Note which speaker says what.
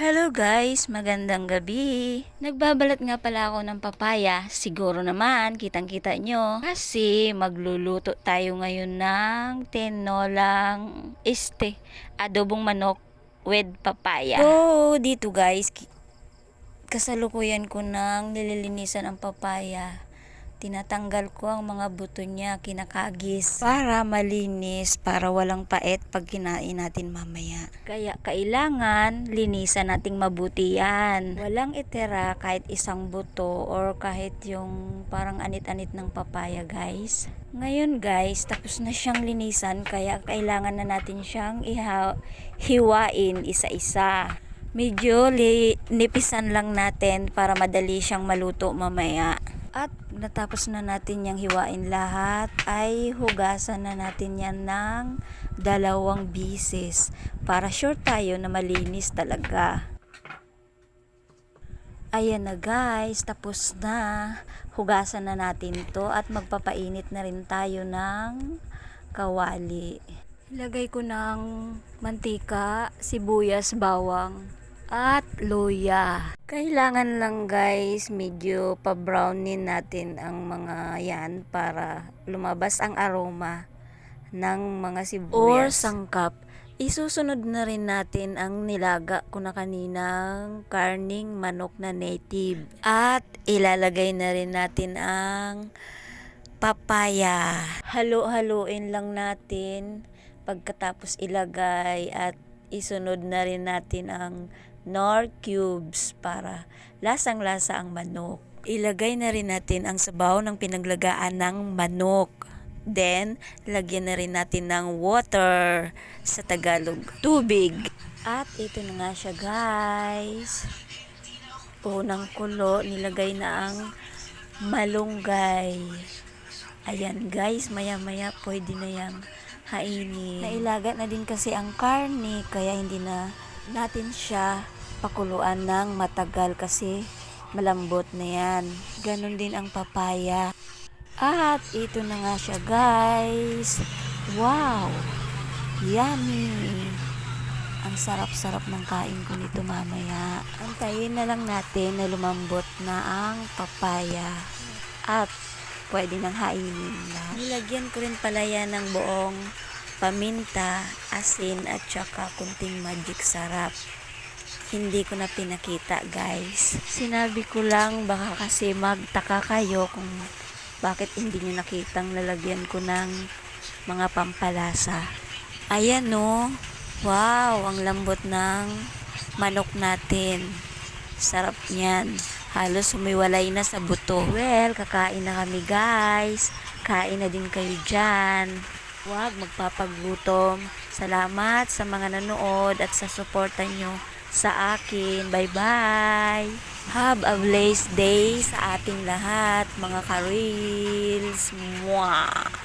Speaker 1: Hello guys, magandang gabi. Nagbabalat nga pala ako ng papaya. Siguro naman, kitang-kita nyo. Kasi magluluto tayo ngayon ng tinolang adobong manok with papaya. So, dito guys, kasalukuyan ko nang nililinisan ang papaya. Tinatanggal ko ang mga buto niya, kinakagis para malinis, para walang pait pag kinain natin mamaya. Kaya kailangan linisan nating mabuti yan. Walang itira kahit isang buto or kahit yung parang anit-anit ng papaya guys. Ngayon guys, tapos na siyang linisan kaya kailangan na natin siyang hiwain isa-isa. Medyo nipisan lang natin para madali siyang maluto mamaya. At natapos na natin yung hiwain lahat, ay hugasan na natin yan ng 2 bisis para sure tayo na malinis talaga. Ayan na guys, tapos na. Hugasan na natin to at magpapainit na rin tayo ng kawali. Ilagay ko ng mantika, sibuyas, bawang at luya. Kailangan lang guys, medyo pa-brownin natin ang mga yan para lumabas ang aroma ng mga sibuyas or sangkap. Isusunod na rin natin ang nilaga ko na kaninang karning manok na native. At ilalagay na rin natin ang papaya. Halo-haloin lang natin pagkatapos ilagay at isunod na rin natin ang Knorr cubes para lasang-lasa ang manok. Ilagay na rin natin ang sabaw ng pinaglagaan ng manok. Then, lagyan na rin natin ng water, sa Tagalog, tubig. At ito na nga siya guys. Unang kulo, nilagay na ang malunggay. Ayan guys, maya-maya pwede na yang hainin. Nailaga na din kasi ang karne, kaya hindi na natin siya pakuluan ng matagal kasi malambot na yan. Ganon din ang papaya. At ito na nga siya guys. Wow! Yummy! Ang sarap-sarap ng kain ko nito mamaya. Antayin na lang natin na lumambot na ang papaya. At pwede nang hainin na. Nilagyan ko rin pala yan ng buong paminta, asin at saka kunting magic sarap. Hindi ko na pinakita guys. Sinabi ko lang baka kasi magtaka kayo kung bakit hindi nyo nakitang lalagyan ko ng mga pampalasa. Ayan no. Wow, ang lambot ng manok natin. Sarap niyan. Halos humiwalay na sa buto. Well, kakain na kami guys. Kain na din kayo dyan. Huwag magpapagutom. Salamat sa mga nanood at sa suporta nyo sa akin. Bye-bye! Have a blessed day sa ating lahat, mga ka-reels. Mwah!